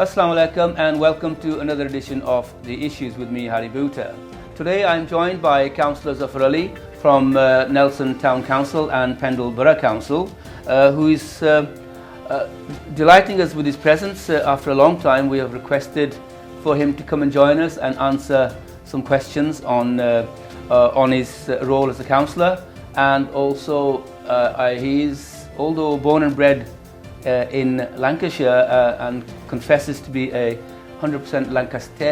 Assalamu alaikum and welcome to another edition of The Issues with me, Harry Boota. Today I'm joined by Councillor Zafar from Nelson Town Council and Pendle Borough Council, who is delighting us with his presence. After a long time we have requested for him to come and join us and answer some questions on his role as a councillor, and also he is, although born and bred in Lancashire and confesses to be a 100%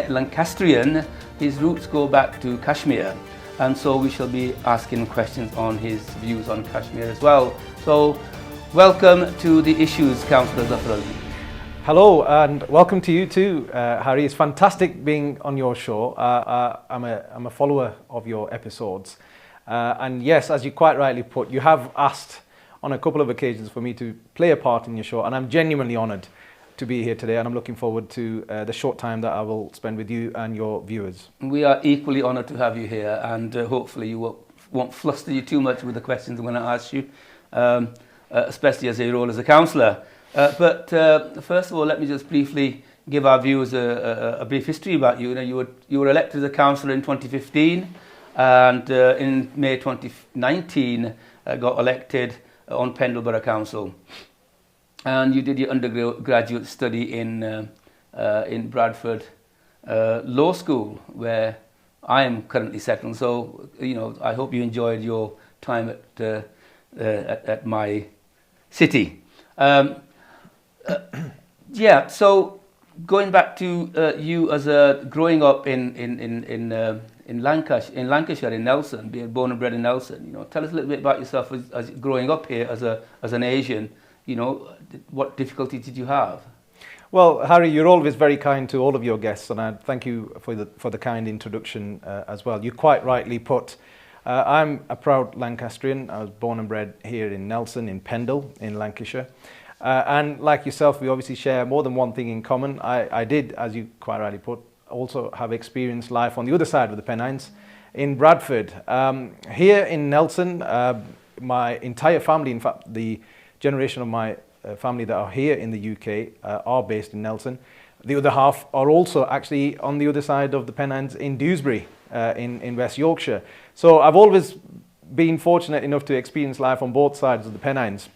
Lancastrian, his roots go back to Kashmir, and so we shall be asking questions on his views on Kashmir as well. So welcome to The Issues, Councillor Zafar. Hello, and welcome to you too, Harry. It's fantastic being on your show. I'm a follower of your episodes, and yes, as you quite rightly put, you have asked on a couple of occasions for me to play a part in your show, and I'm genuinely honoured to be here today, and I'm looking forward to the short time that I will spend with you and your viewers. We are equally honoured to have you here, and hopefully you won't fluster you too much with the questions I'm going to ask you, especially as a role as a councillor. But first of all, let me just briefly give our viewers a brief history about you. You were elected as a councillor in 2015, and in May 2019 got elected on Pendle Borough Council, and you did your undergraduate study in Bradford Law School, where I am currently settled. So I hope you enjoyed your time at my city. Yeah. So going back to you as growing up in Lancashire, in Nelson, being born and bred in Nelson, tell us a little bit about yourself as growing up here as an Asian. What difficulties did you have? Well, Harry, you're always very kind to all of your guests, and I thank you for the kind introduction as well. You quite rightly put, I'm a proud Lancastrian. I was born and bred here in Nelson, in Pendle, in Lancashire. And like yourself, we obviously share more than one thing in common. I did, as you quite rightly put, also have experienced life on the other side of the Pennines in Bradford. Here in Nelson, my entire family, in fact the generation of my family that are here in the UK are based in Nelson. The other half are also actually on the other side of the Pennines in Dewsbury in West Yorkshire. So I've always been fortunate enough to experience life on both sides of the Pennines.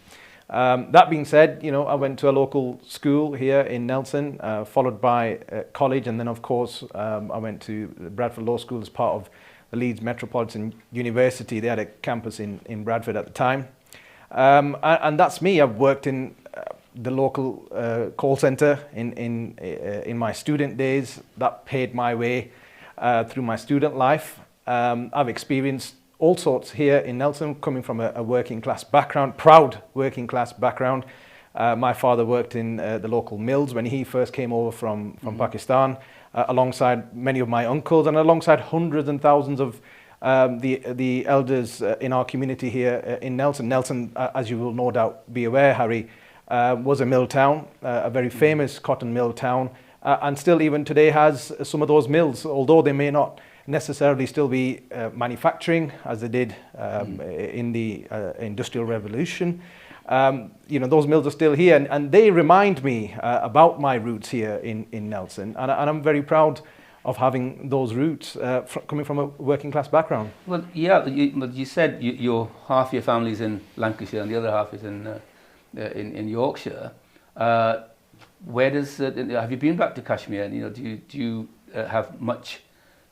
That being said, I went to a local school here in Nelson, followed by college, and then of course I went to Bradford Law School as part of the Leeds Metropolitan University. They had a campus in Bradford at the time, and that's me. I've worked in the local call centre in my student days. That paid my way through my student life. I've experienced all sorts here in Nelson, coming from a working class background, proud working class background. My father worked in the local mills when he first came over from Pakistan, alongside many of my uncles and alongside hundreds and thousands of the elders in our community here in Nelson. Nelson, as you will no doubt be aware, Harry, was a mill town, a very famous cotton mill town, and still even today has some of those mills, although they may not necessarily still be manufacturing as they did in the Industrial Revolution. Those mills are still here, and they remind me about my roots here in Nelson, and I'm very proud of having those roots coming from a working class background. Well, yeah, you said half your family's in Lancashire and the other half is in Yorkshire. Where have you been back to Kashmir? Do you have much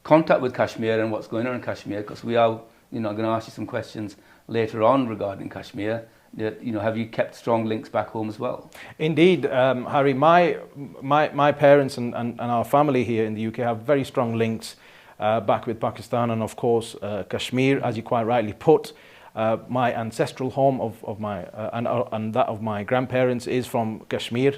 contact with Kashmir and what's going on in Kashmir? Because we are, going to ask you some questions later on regarding Kashmir. Have you kept strong links back home as well? Indeed, Harry. My parents and our family here in the UK have very strong links back with Pakistan and of course Kashmir, as you quite rightly put. My ancestral home of my and that of my grandparents is from Kashmir.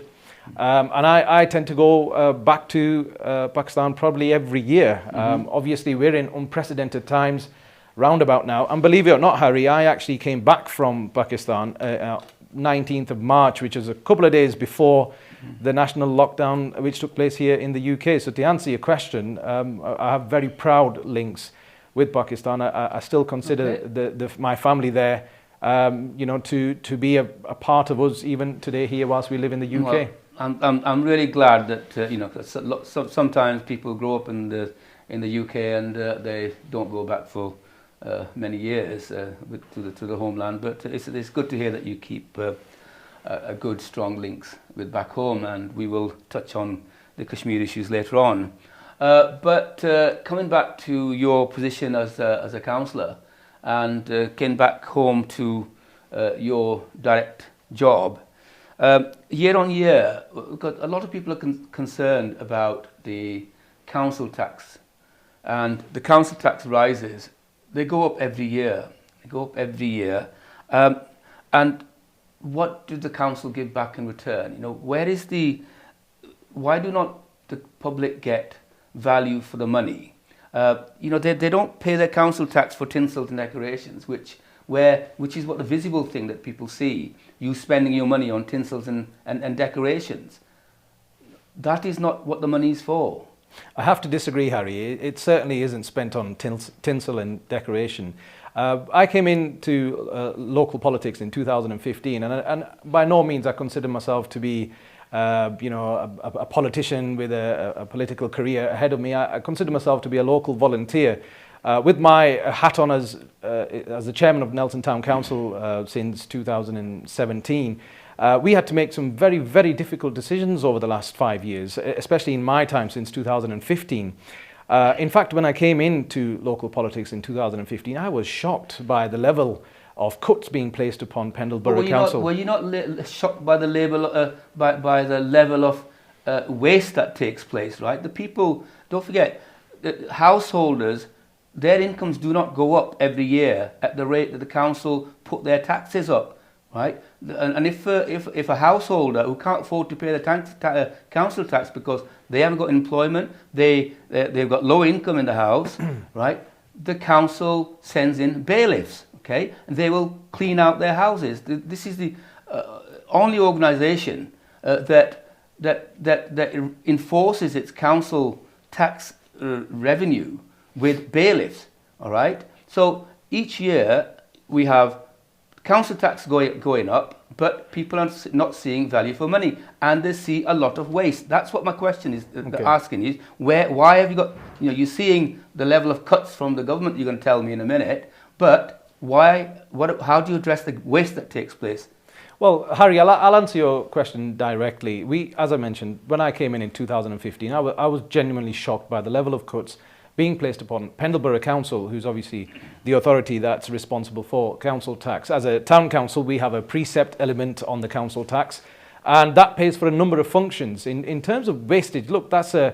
And I tend to go back to Pakistan probably every year. Obviously, we're in unprecedented times roundabout now. And believe it or not, Harry, I actually came back from Pakistan 19th of March, which is a couple of days before the national lockdown which took place here in the UK. So to answer your question, I have very proud links with Pakistan. I still consider my family there, to be a part of us even today here whilst we live in the UK. Well, I'm really glad that you know, 'cause sometimes people grow up in the UK and they don't go back for many years to the homeland. But it's good to hear that you keep a good, strong links with back home, and we will touch on the Kashmir issues later on. But coming back to your position as a councillor and getting back home to your direct job. Year on year, because a lot of people are concerned about the council tax, and the council tax rises. They go up every year. And what did the council give back in return? You know, why do not the public get value for the money? You know, they don't pay their council tax for tinsels and decorations, which is what the visible thing that people see, you spending your money on tinsels and decorations. That is not what the money is for. I have to disagree, Harry. It certainly isn't spent on tinsel and decoration. I came into local politics in 2015, and by no means I consider myself to be you know, a politician with a political career ahead of me. I consider myself to be a local volunteer. With my hat on as the chairman of Nelson Town Council since 2017, we had to make some very, very difficult decisions over the last 5 years, especially in my time since 2015. In fact, when I came into local politics in 2015, I was shocked by the level of cuts being placed upon Pendle Borough Council. Were you not shocked by the level of waste that takes place, right? The people, don't forget, householders, their incomes do not go up every year at the rate that the council put their taxes up, right? And if a householder who can't afford to pay the council tax because they haven't got employment, they've got low income in the house, right? The council sends in bailiffs. Okay, and they will clean out their houses. This is the only organisation that enforces its council tax revenue with bailiffs. All right. So each year we have council tax going up, but people are not seeing value for money, and they see a lot of waste. That's what my question is asking is why have you got, you know, you're seeing the level of cuts from the government. You're going to tell me in a minute, but how do you address the waste that takes place? Well, Harry, I'll answer your question directly. As I mentioned, when I came in 2015, I was genuinely shocked by the level of cuts being placed upon Pendle Borough Council, who's obviously the authority that's responsible for council tax. As a town council, we have a precept element on the council tax, and that pays for a number of functions. In terms of wastage, look, that's a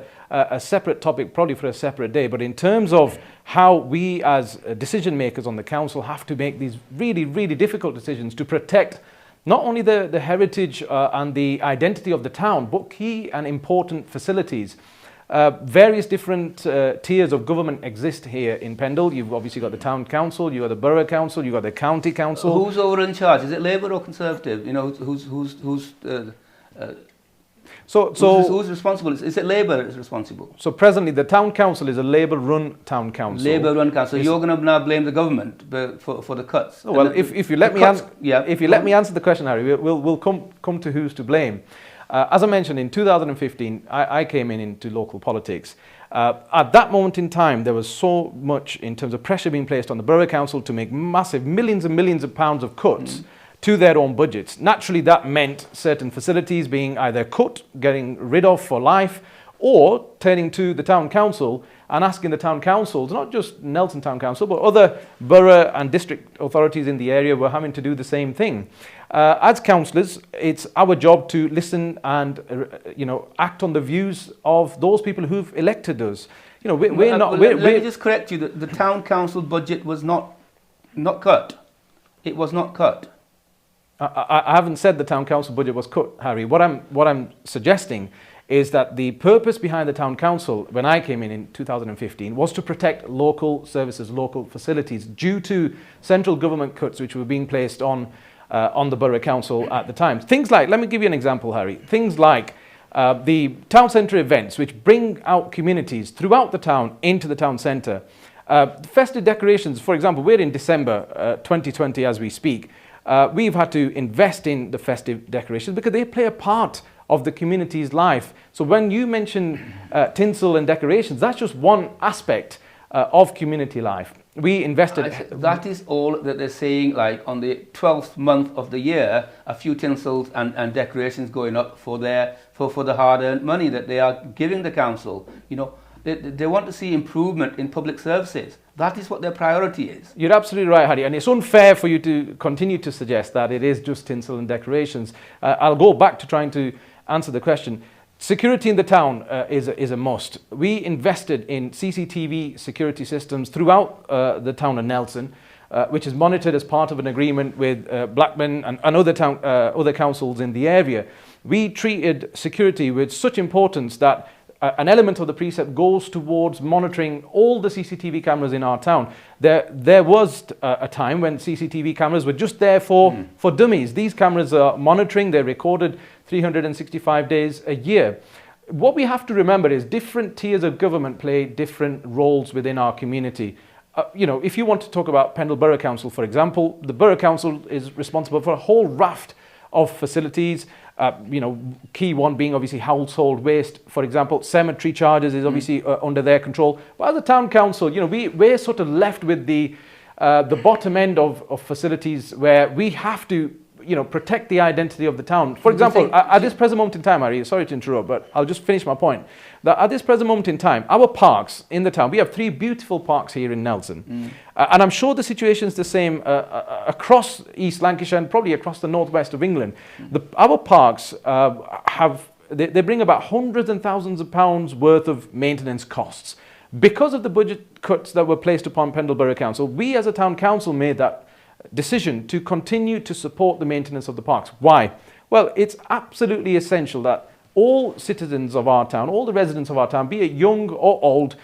separate topic, probably for a separate day, but in terms of how we as decision makers on the council have to make these really, really difficult decisions to protect not only the heritage and the identity of the town, but key and important facilities. Various different tiers of government exist here in Pendle. You've obviously got the town council, you've got the borough council, you've got the county council. Who's over in charge? Is it Labour or Conservative? You know, who's responsible? Is it Labour that's responsible? So presently the town council is a Labour-run town council. Labour-run council. You're going to now blame the government for the cuts. Oh, well, if you let me answer the question, Harry, we'll come to who's to blame. As I mentioned, in 2015, I came into local politics. At that moment in time, there was so much in terms of pressure being placed on the borough council to make massive millions and millions of pounds of cuts to their own budgets. Naturally, that meant certain facilities being either cut, getting rid of for life, or turning to the town council and asking the town councils, not just Nelson Town Council, but other borough and district authorities in the area were having to do the same thing. As councillors, it's our job to listen and act on the views of those people who've elected us. You know, let me just correct you. The town council budget was not cut. It was not cut. I haven't said the town council budget was cut, Harry. What I'm suggesting is that the purpose behind the town council, when I came in 2015, was to protect local services, local facilities, due to central government cuts which were being placed on the borough council at the time. Things like, let me give you an example, Harry. Things like the town centre events, which bring out communities throughout the town into the town centre. Festive decorations, for example, we're in December 2020 as we speak. We've had to invest in the festive decorations because they play a part of the community's life. So when you mention tinsel and decorations, that's just one aspect of community life. We invested... That is all that they're saying, like on the 12th month of the year, a few tinsels and decorations going up for the hard-earned money that they are giving the council. You know, they want to see improvement in public services. That is what their priority is. You're absolutely right, Harry, and it's unfair for you to continue to suggest that it is just tinsel and decorations. I'll go back to trying to answer the question. Security in the town is a must. We invested in CCTV security systems throughout the town of Nelson, which is monitored as part of an agreement with Blackburn and other councils in the area. We treated security with such importance that an element of the precept goes towards monitoring all the CCTV cameras in our town. There was a time when CCTV cameras were just there for dummies. These cameras are monitoring, they're recorded 365 days a year. What we have to remember is different tiers of government play different roles within our community. You know, if you want to talk about Pendle Borough Council, for example, the Borough Council is responsible for a whole raft of facilities. You know, key one being obviously household waste, for example. Cemetery charges is obviously under their control. But as a town council, you know, we're sort of left with the bottom end of facilities where we have to, you know, protect the identity of the town. For example, at this present moment in time, Harry, sorry to interrupt, but I'll just finish my point. That at this present moment in time, our parks in the town, we have 3 beautiful parks here in Nelson. And I'm sure the situation is the same across East Lancashire and probably across the northwest of England. Our parks they bring about hundreds and thousands of pounds worth of maintenance costs. Because of the budget cuts that were placed upon Pendle Borough Council, we as a town council made that decision to continue to support the maintenance of the parks. Why? Well, it's absolutely essential that all citizens of our town, all the residents of our town, be it young or old,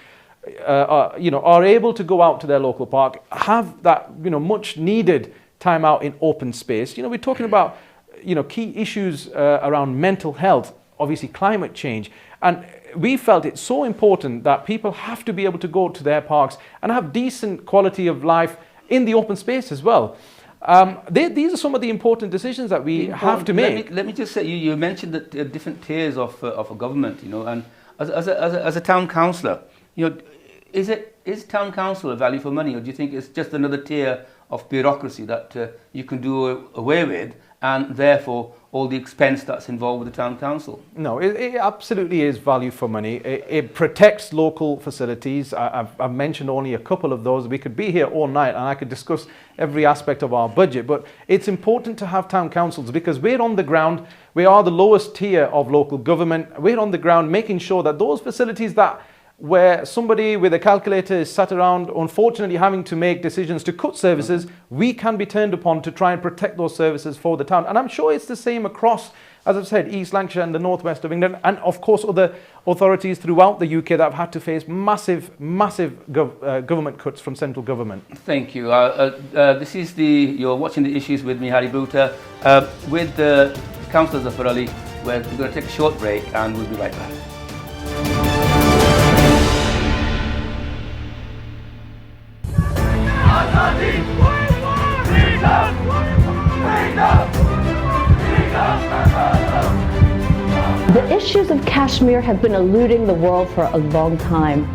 you know, are able to go out to their local park, have that, you know, much needed time out in open space. You know, we're talking about, you know, key issues around mental health, obviously climate change, and we felt it's so important that people have to be able to go to their parks and have decent quality of life in the open space as well. These are some of the important decisions that we have to make. Let me just say, you mentioned the different tiers of a government, you know, and as a town councillor, you know, is town council a value for money, or do you think it's just another tier of bureaucracy that you can do away with, and therefore all the expense that's involved with the town council? No, it absolutely is value for money. It protects local facilities. I've mentioned only a couple of those. We could be here all night and I could discuss every aspect of our budget, but it's important to have town councils because we're on the ground. We are the lowest tier of local government. We're on the ground making sure that those facilities where somebody with a calculator is sat around, unfortunately having to make decisions to cut services, we can be turned upon to try and protect those services for the town. And I'm sure it's the same across, as I've said, East Lancashire and the northwest of England, and of course other authorities throughout the UK that have had to face massive government cuts from central government. Thank you. You're watching The Issues with me, Harry Boota, with Councillor Zafar. We're going to take a short break and we'll be right back. The issues of Kashmir have been eluding the world for a long time.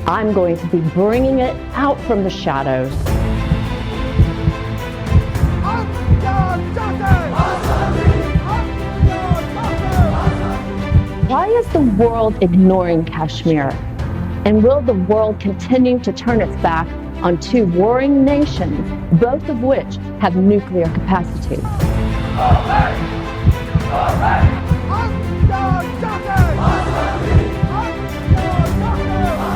I'm going to be bringing it out from the shadows. Why is the world ignoring Kashmir? And will the world continue to turn its back on 2 warring nations, both of which have nuclear capacity?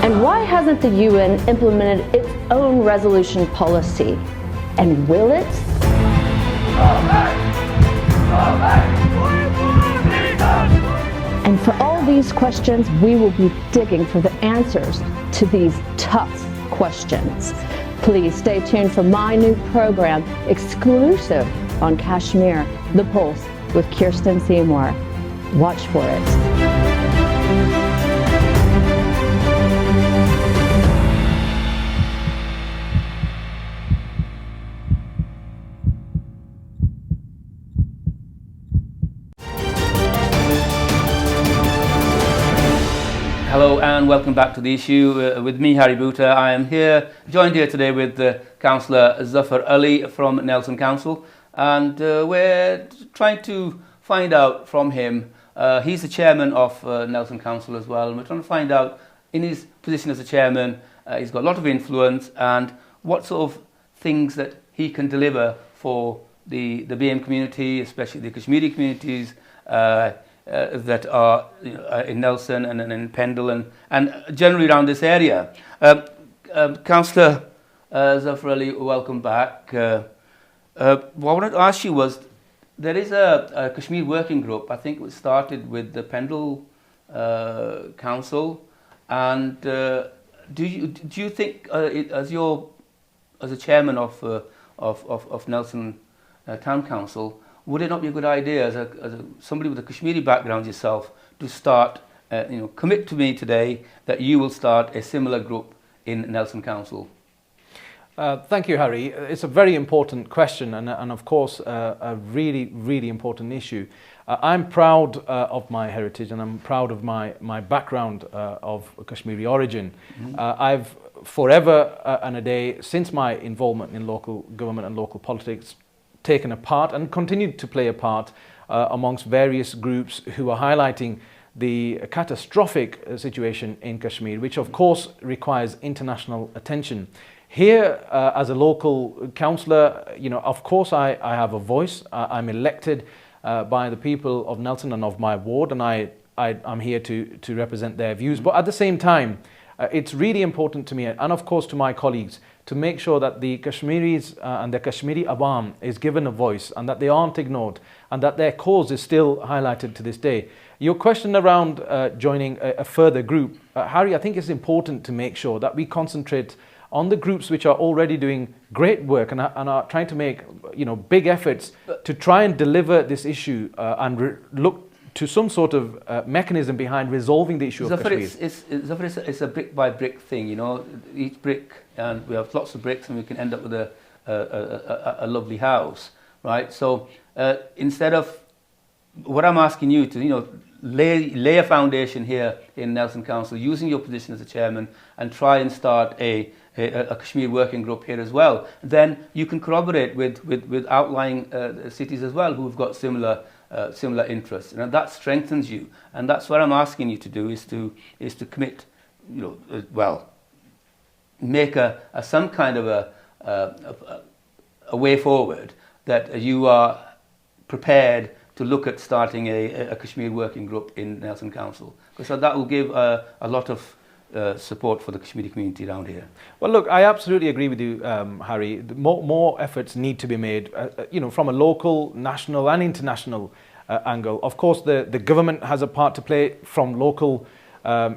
And why hasn't the UN implemented its own resolution policy? And will it? And for all these questions, we will be digging for the answers to these tough questions. Please stay tuned for my new program, exclusive on Kashmir, The Pulse with Kirsten Seymour. Watch for it. and welcome back to The Issue with me, Harry Boota. I am joined here today with Councillor Zafar Ali from Nelson Council, and we're trying to find out from him. He's the chairman of Nelson Council as well, and we're trying to find out, in his position as a chairman, he's got a lot of influence, and what sort of things that he can deliver for the BM community, especially the Kashmiri communities that are in Nelson and in Pendle and generally around this area. Councillor Zafar Ali, welcome back. What I wanted to ask you was, there is a Kashmir working group. I think it was started with the Pendle Council, and do you think, as a chairman of Nelson Town Council, would it not be a good idea, as somebody with a Kashmiri background yourself, to start, commit to me today that you will start a similar group in Nelson Council? Thank you, Harry. It's a very important question, and of course a really, really important issue. I'm proud of my heritage, and I'm proud of my background of Kashmiri origin. Mm-hmm. I've forever and a day, since my involvement in local government and local politics, taken a part and continued to play a part amongst various groups who are highlighting the catastrophic situation in Kashmir, which of course requires international attention. Here, as a local councillor, of course I have a voice. I'm elected by the people of Nelson and of my ward, and I'm here to represent their views. But at the same time, it's really important to me, and of course to my colleagues, to make sure that the Kashmiris and the Kashmiri Awam is given a voice, and that they aren't ignored, and that their cause is still highlighted to this day. Your question around joining a further group, Harry, I think it's important to make sure that we concentrate on the groups which are already doing great work and are trying to make big efforts to try and deliver this issue and look to some sort of mechanism behind resolving the issue of Kashmir. It's a brick by brick thing, each brick, and we have lots of bricks, and we can end up with a lovely house, right? So instead of, what I'm asking you to, lay a foundation here in Nelson Council, using your position as a chairman, and try and start a Kashmir working group here as well. Then you can corroborate with outlying cities as well who have got similar interests, and that strengthens you. And that's what I'm asking you to do, is to commit, make some kind of a way forward, that you are prepared to look at starting a Kashmir working group in Nelson Council, because that will give a lot of support for the Kashmiri community around here. Well, look, I absolutely agree with you, Harry. More efforts need to be made, from a local, national and international angle. Of course, the government has a part to play, from local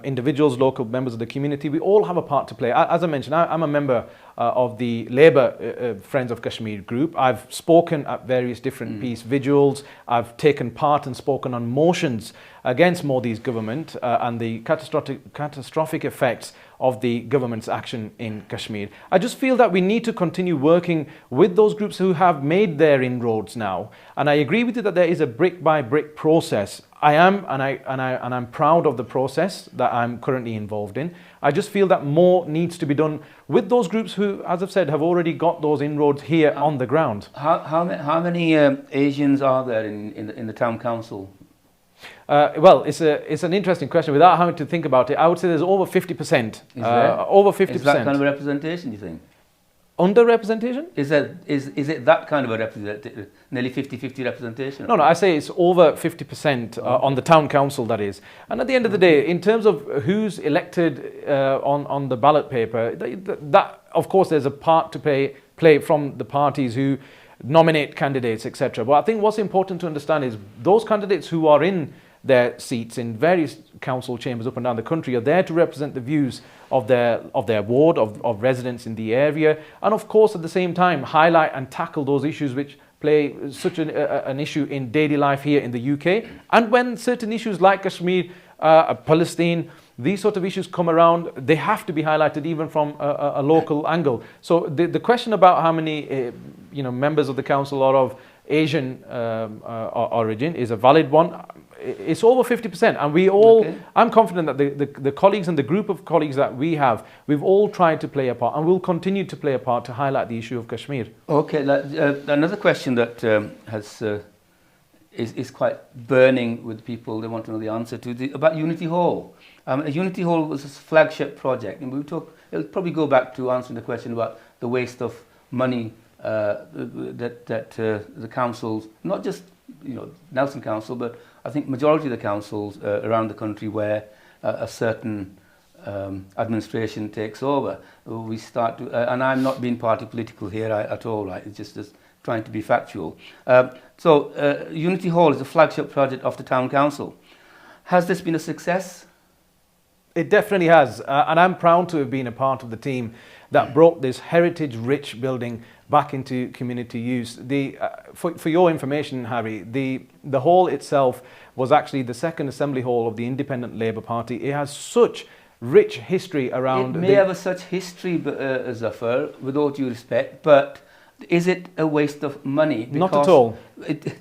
individuals, local members of the community. We all have a part to play. As I mentioned, I'm a member of the Labour Friends of Kashmir group. I've spoken at various different peace vigils. I've taken part and spoken on motions against Modi's government and the catastrophic effects of the government's action in Kashmir. I just feel that we need to continue working with those groups who have made their inroads now. And I agree with you that there is a brick by brick process. I am, and I'm proud of the process that I'm currently involved in. I just feel that more needs to be done with those groups who, as I've said, have already got those inroads here on the ground. How many Asians are there in the town council? Well, it's an interesting question. Without having to think about it, I would say there's over 50%. Is there? Over 50%. Is that kind of representation, you think? Underrepresentation? Is it that kind of a representation, nearly 50-50 representation? No, I say it's over 50% on the town council, that is. And at the end of the day, in terms of who's elected on the ballot paper, that of course there's a part to play from the parties who nominate candidates, etc. But I think what's important to understand is those candidates who are in their seats in various council chambers up and down the country are there to represent the views of their ward, of residents in the area, and of course at the same time highlight and tackle those issues which play such an issue in daily life here in the UK. And when certain issues like Kashmir, Palestine, these sort of issues come around, they have to be highlighted even from a local angle. So the question about how many members of the council are of Asian origin is a valid one. It's over 50%, and we all, I'm confident that the colleagues and the group of colleagues that we have, we've all tried to play a part and will continue to play a part to highlight the issue of Kashmir. Okay, another question that is quite burning with people, they want to know the answer to, about Unity Hall. Unity Hall was a flagship project, and it'll probably go back to answering the question about the waste of money that the councils, not just Nelson Council, but I think majority of the councils around the country where a certain administration takes over, we start to, and I'm not being party political here at all, right? It's just trying to be factual. So Unity Hall is a flagship project of the town council. Has this been a success? It definitely has, and I'm proud to have been a part of the team that brought this heritage-rich building back into community use. For your information, Harry, the hall itself was actually the second assembly hall of the Independent Labour Party. It has such rich history around. It may have such history, Zafar, with all due respect, but is it a waste of money? Not at all. It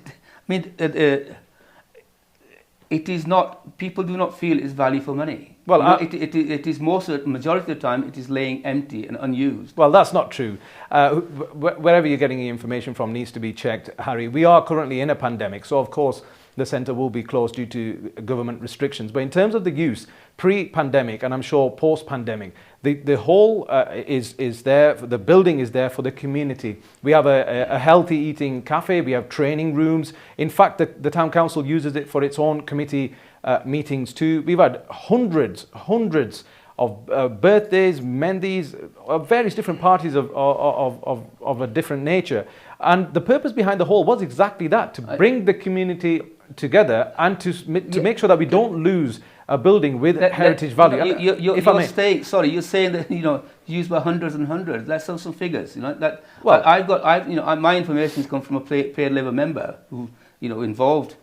is not. People do not feel it's value for money. Well, it is most of the majority of the time it is laying empty and unused. Well, that's not true. Wherever you're getting the information from needs to be checked, Harry. We are currently in a pandemic, so of course the centre will be closed due to government restrictions. But in terms of the use, pre-pandemic and I'm sure post-pandemic, the hall is there, the building is there for the community. We have a healthy eating cafe, we have training rooms. In fact, the town council uses it for its own committee meetings too. We've had hundreds of birthdays, mendis, various different parties of a different nature. And the purpose behind the hall was exactly that, to bring the community together and to make sure that we don't lose a building with heritage value. You're saying that used by hundreds and hundreds. Let's have some figures. My information has come from a paid Labour member who involved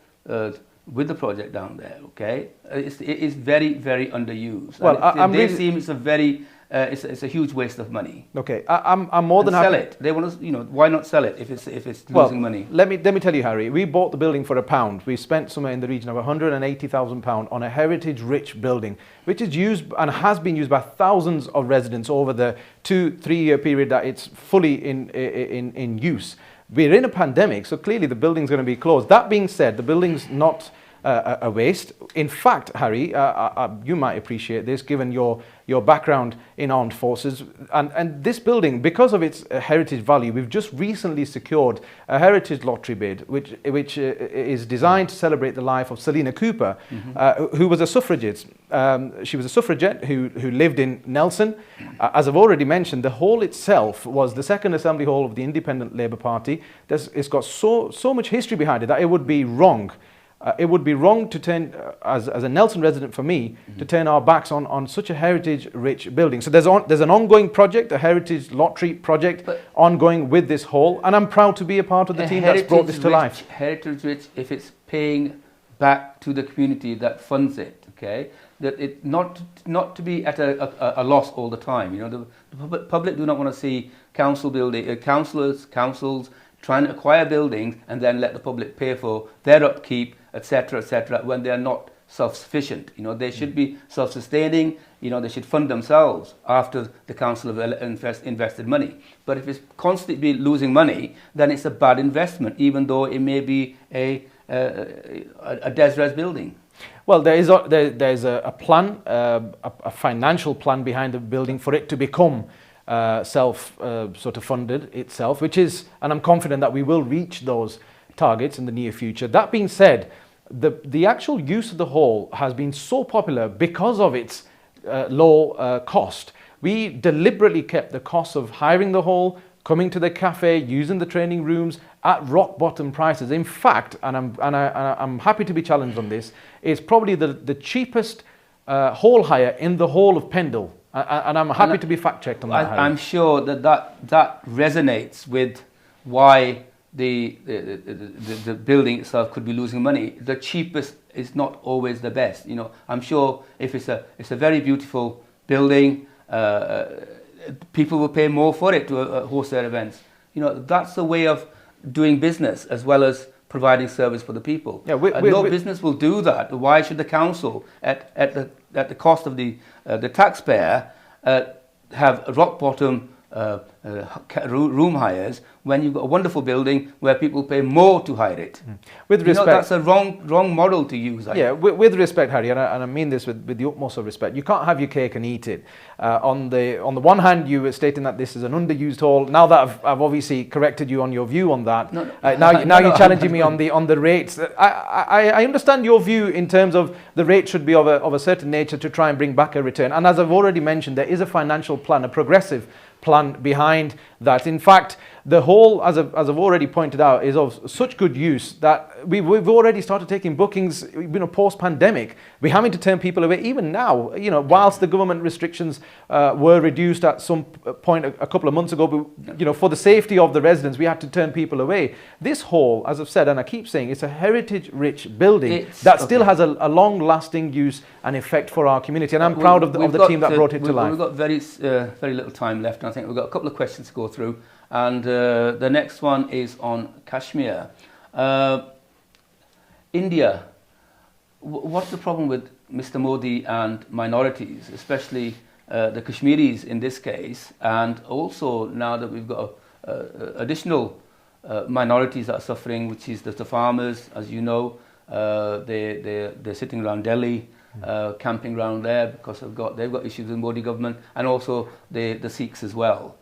with the project down there. Okay, it is very, very underused. Well, it's a huge waste of money. Okay, I'm more than happy. Sell it. They want to, why not sell it if it's losing money? Let me tell you, Harry. We bought the building for £1. We spent somewhere in the region of £180,000 on a heritage-rich building, which is used and has been used by thousands of residents over the 2-3 year period that it's fully in use. We're in a pandemic, so clearly the building's going to be closed. That being said, the building's not a waste. In fact, Harry, you might appreciate this given your background in armed forces, and this building, because of its heritage value, we've just recently secured a heritage lottery bid which is designed to celebrate the life of Selina Cooper, who was a suffragette. She was a suffragette who lived in Nelson. As I've already mentioned, the hall itself was the second assembly hall of the Independent Labour Party. It's got so much history behind it that it would be wrong. It would be wrong to turn, as a Nelson resident for me, to turn our backs on such a heritage-rich building. So there's an ongoing project, a heritage lottery project, ongoing with this hall, and I'm proud to be a part of the team that's brought this to life. Heritage-rich, if it's paying back to the community that funds it, okay, that it not to be at a loss all the time. The public do not want to see councils trying to acquire buildings and then let the public pay for their upkeep, etc., when they are not self-sufficient. They should be self-sustaining. They should fund themselves after the council have invested money. But if it's constantly losing money, then it's a bad investment, even though it may be a DESRES building. Well, there's a plan, a financial plan behind the building for it to become funded itself, which is, and I'm confident that we will reach those targets in the near future. That being said, the actual use of the hall has been so popular because of its low cost. We deliberately kept the cost of hiring the hall, coming to the cafe, using the training rooms at rock bottom prices. In fact, and I'm happy to be challenged on this, it's probably the cheapest hall hire in the whole of Pendle. And I'm happy to be fact-checked on that. I'm sure that resonates with why the building itself could be losing money. The cheapest is not always the best. I'm sure if it's a very beautiful building, people will pay more for it to host their events. That's the way of doing business as well as providing service for the people. Yeah, no business will do that. Why should the council, at the cost of the taxpayer, have rock bottom room hires when you've got a wonderful building where people pay more to hire it? With respect, that's a wrong model to use. With respect, Harry, and I mean this with the utmost of respect, you can't have your cake and eat it. On the one hand, you were stating that this is an underused hall. Now that I've obviously corrected you on your view on that, now you're challenging me on the rates. I understand your view in terms of the rate should be of a certain nature to try and bring back a return. And as I've already mentioned, there is a financial plan, a progressive plan behind that. In fact, the hall, as I've already pointed out, is of such good use that we've already started taking bookings, post-pandemic. We're having to turn people away even now, whilst the government restrictions were reduced at some point a couple of months ago, but, for the safety of the residents, we had to turn people away. This hall, as I've said, and I keep saying, it's a heritage-rich building that still has a long-lasting use and effect for our community, and I'm proud of the team that brought it to life. We've got very little time left, and I think we've got a couple of questions to go through. And the next one is on Kashmir. India, what's the problem with Mr. Modi and minorities, especially the Kashmiris in this case, and also now that we've got additional minorities that are suffering, which is the farmers, as you know, they're sitting around Delhi, camping around there because they've got issues with Modi government, and also the Sikhs as well.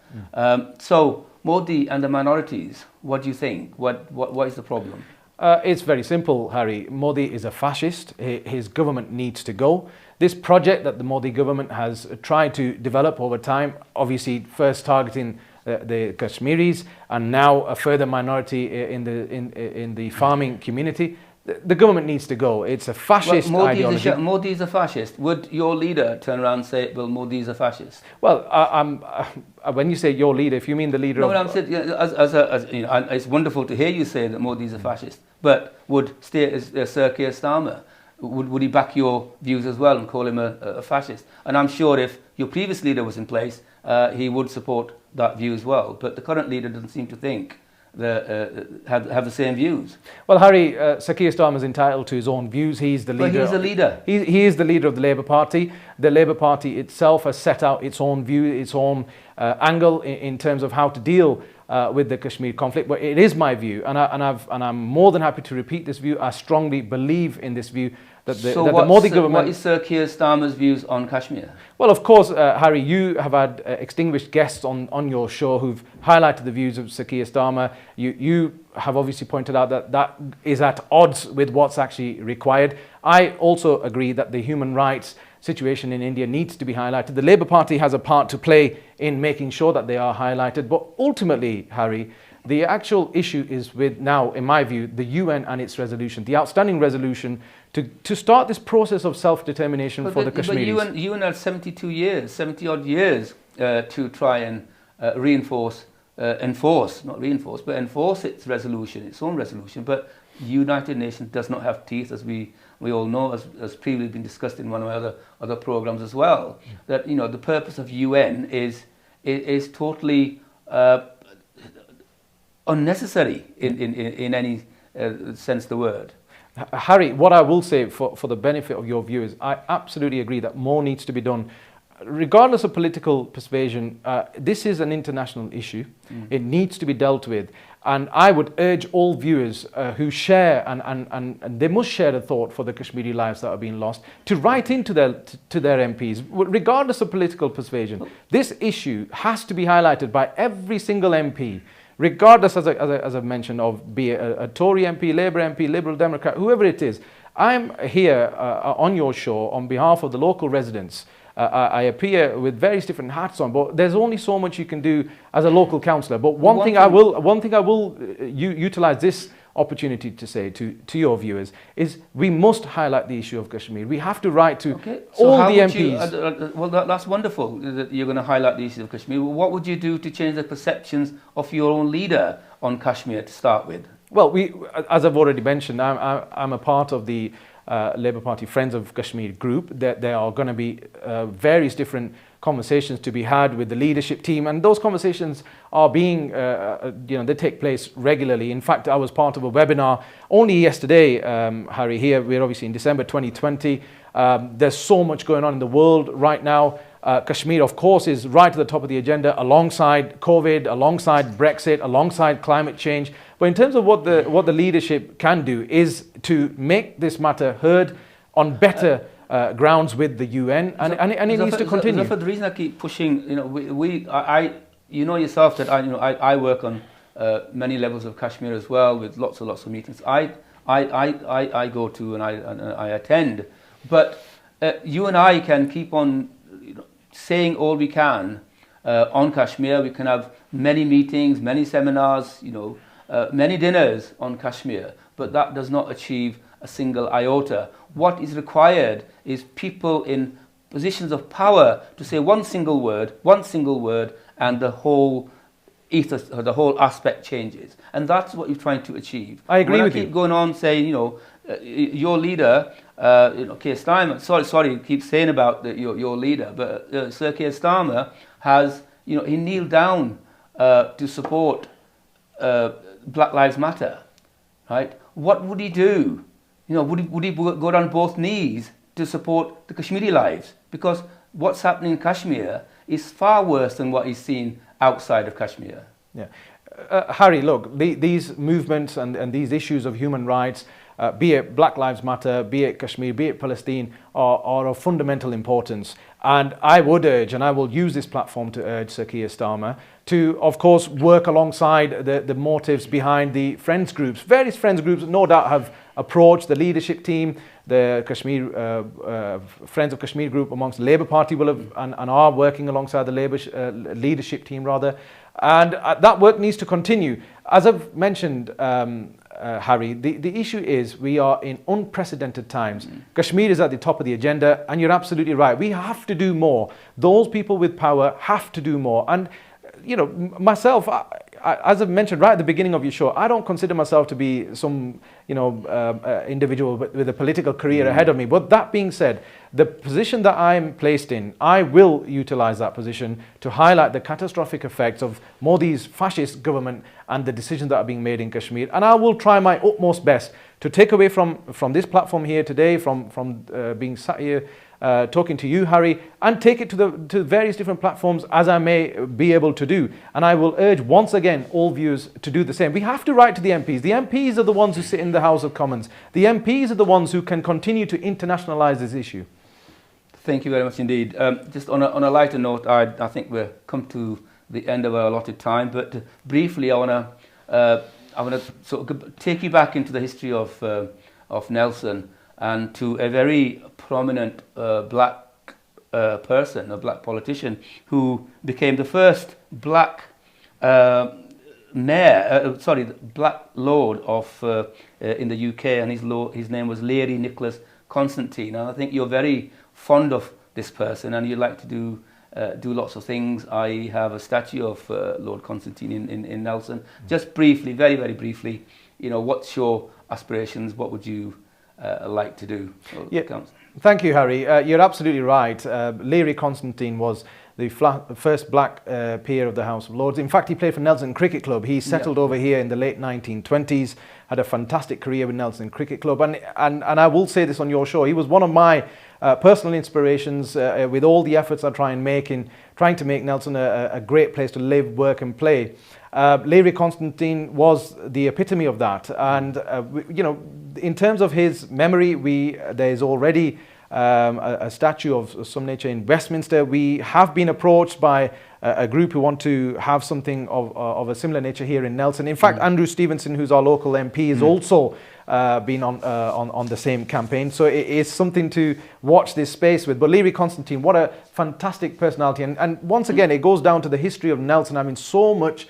So Modi and the minorities, what do you think? What is the problem? It's very simple, Harry. Modi is a fascist. His government needs to go. This project that the Modi government has tried to develop over time, obviously first targeting the Kashmiris and now a further minority in the farming community. The government needs to go. It's a fascist ideology. Modi is a fascist. Would your leader turn around and say, well, Modi is a fascist? Well, when you say your leader, if you mean the leader of... No, I'm saying, it's wonderful to hear you say that Modi is a fascist, but would Sir Keir Starmer, would he back your views as well and call him a fascist? And I'm sure if your previous leader was in place, he would support that view as well. But the current leader doesn't seem to think have the same views. Well, Harry, Sir Keir Starmer is entitled to his own views. He's the leader. But he's a leader. He is the leader of the Labour Party. The Labour Party itself has set out its own view, its own angle in terms of how to deal with the Kashmir conflict. But it is my view, and I'm more than happy to repeat this view. I strongly believe in this view that the Modi government... What is Sir Keir Starmer's views on Kashmir? Well, of course, Harry, you have had extinguished guests on your show who've highlighted the views of Sir Keir Starmer. You have obviously pointed out that is at odds with what's actually required. I also agree that the human rights situation in India needs to be highlighted. The Labour Party has a part to play in making sure that they are highlighted. But ultimately, Harry, the actual issue is with now, in my view, the UN and its resolution, the outstanding resolution to start this process of self-determination for the Kashmiris. But UN had 70 odd years to try and enforce its resolution, its own resolution. But United Nations does not have teeth, as we all know, as previously been discussed in one of our other programs as well. That the purpose of UN is totally unnecessary in any sense of the word. Harry, what I will say for the benefit of your viewers, I absolutely agree that more needs to be done. Regardless of political persuasion, this is an international issue. It needs to be dealt with. And I would urge all viewers who share, and they must share the thought for the Kashmiri lives that are being lost, to write into their MPs, regardless of political persuasion. This issue has to be highlighted by every single MP, regardless, as I've mentioned, of be it a Tory MP, Labour MP, Liberal Democrat, whoever it is. I'm here on your show on behalf of the local residents. I appear with various different hats on, but there's only so much you can do as a local councillor. But one thing I will utilise this opportunity to say to your viewers is we must highlight the issue of Kashmir. We have to write to all the MPs. Well, that's wonderful that you're going to highlight the issue of Kashmir. What would you do to change the perceptions of your own leader on Kashmir to start with? Well, as I've already mentioned, I'm a part of the Labour Party Friends of Kashmir group. There are going to be various different conversations to be had with the leadership team, and those conversations are being, they take place regularly. In fact, I was part of a webinar only yesterday, Harry, here. We're obviously in December 2020. There's so much going on in the world right now. Kashmir, of course, is right at the top of the agenda, alongside COVID, alongside Brexit, alongside climate change. But in terms of what the leadership can do is to make this matter heard on better grounds with the UN, and it needs to continue. Zafar, the reason I keep pushing, you know yourself that I work on many levels of Kashmir as well, with lots of meetings. I go to and I attend, but you and I can keep on saying all we can on Kashmir. We can have many meetings, many seminars, many dinners on Kashmir, but that does not achieve a single iota. What is required is people in positions of power to say one single word, and the whole ethos, the whole aspect changes. And that's what you're trying to achieve. I agree with you. I keep going on saying, your leader, Keir Starmer, sorry, keep saying about your leader, but Sir Keir Starmer has, he kneeled down to support Black Lives Matter, right? What would he do? Would he go down both knees to support the Kashmiri lives? Because what's happening in Kashmir is far worse than what he's seen outside of Kashmir. Yeah. Harry, look, these movements and these issues of human rights, be it Black Lives Matter, be it Kashmir, be it Palestine, are of fundamental importance. And I would urge, and I will use this platform to urge Sir Keir Starmer to, of course, work alongside the motives behind the friends groups. Various friends groups, no doubt, have approached the leadership team. The Kashmir Friends of Kashmir group amongst the Labour Party will have and are working alongside the Labour leadership team, rather. And that work needs to continue. As I've mentioned, Harry, the issue is we are in unprecedented times. Kashmir is at the top of the agenda, and you're absolutely right. We have to do more. Those people with power have to do more. And, myself, as I've mentioned right at the beginning of your show, I don't consider myself to be some, individual with a political career ahead of me. But that being said, the position that I'm placed in, I will utilize that position to highlight the catastrophic effects of Modi's fascist government and the decisions that are being made in Kashmir. And I will try my utmost best to take away from this platform here today, from being sat here talking to you, Harry, and take it to various different platforms as I may be able to do. And I will urge once again all viewers to do the same. We have to write to the MPs. The MPs are the ones who sit in the House of Commons. The MPs are the ones who can continue to internationalise this issue. Thank you very much indeed. Just on a lighter note, I think we've come to the end of our allotted time, but briefly I want to sort of take you back into the history of Nelson and to a very prominent black person, a black politician, who became the first black black lord of in the UK, and his name was Lady Nicholas Constantine. And I think you're very fond of this person, and you like to do lots of things. I have a statue of Lord Constantine in Nelson. Just briefly, very, very briefly, what's your aspirations? What would you like to do? Thank you, Harry. You're absolutely right. Lady Constantine was the first black peer of the House of Lords. In fact, he played for Nelson Cricket Club. He settled over here in the late 1920s, had a fantastic career with Nelson Cricket Club. And I will say this on your show, he was one of my personal inspirations with all the efforts I try and make in trying to make Nelson a great place to live, work and play. Lady Constantine was the epitome of that. And, in terms of his memory, there's already a statue of some nature in Westminster. We have been approached by a group who want to have something of a similar nature here in Nelson. In fact, Andrew Stevenson, who's our local MP, has also been on the same campaign. So it is something to watch this space with. But Lady Constantine, what a fantastic personality. And once again, it goes down to the history of Nelson. I mean, so much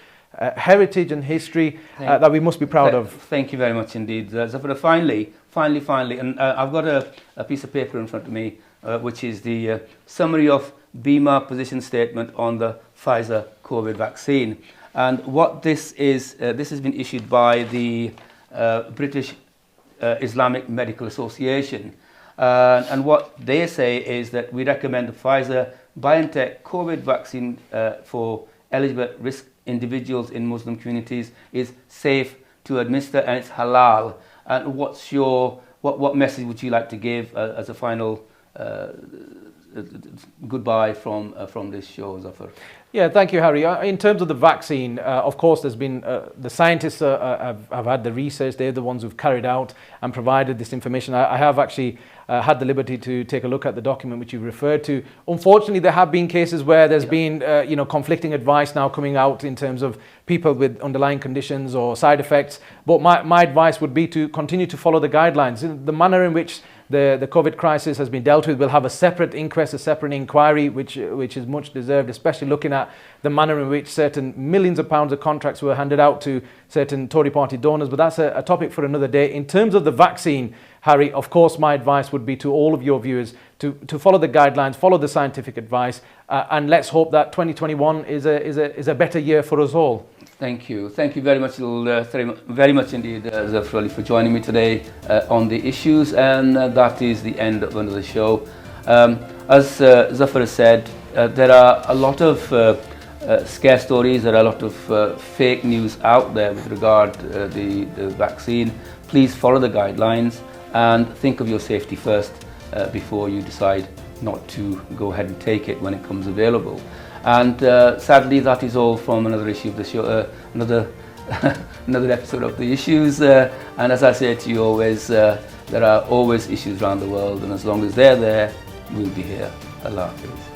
heritage and history that we must be proud of. Thank you very much indeed. Zafar, finally, and I've got a piece of paper in front of me, which is the summary of BIMA position statement on the Pfizer COVID vaccine. And what this is, this has been issued by the British Islamic Medical Association. And what they say is that we recommend the Pfizer BioNTech COVID vaccine for eligible risk individuals in Muslim communities is safe to administer and it's halal. And what message would you like to give as a final goodbye from this show, Zafar? Yeah, thank you, Harry. In terms of the vaccine, of course, there's been the scientists have had the research. They're the ones who've carried out and provided this information. I have actually had the liberty to take a look at the document which you referred to. Unfortunately, there have been cases where there's been conflicting advice now coming out in terms of people with underlying conditions or side effects. But my advice would be to continue to follow the guidelines. The manner in which the COVID crisis has been dealt with will have a separate inquest, a separate inquiry, which is much deserved, especially looking at the manner in which certain millions of pounds of contracts were handed out to certain Tory party donors. But that's a topic for another day. In terms of the vaccine, Harry, of course, my advice would be to all of your viewers to follow the guidelines, follow the scientific advice, and let's hope that 2021 is a better year for us all. Thank you very much, very much indeed, Zafar, for joining me today on the issues, and that is the end of another show. As Zafar has said, there are a lot of scare stories, there are a lot of fake news out there with regard to the vaccine. Please follow the guidelines and think of your safety first before you decide not to go ahead and take it when it comes available. And sadly, that is all from another issue of the show, another episode of the issues. And as I say to you always, there are always issues around the world, and as long as they're there, we'll be here. Allah Hafiz.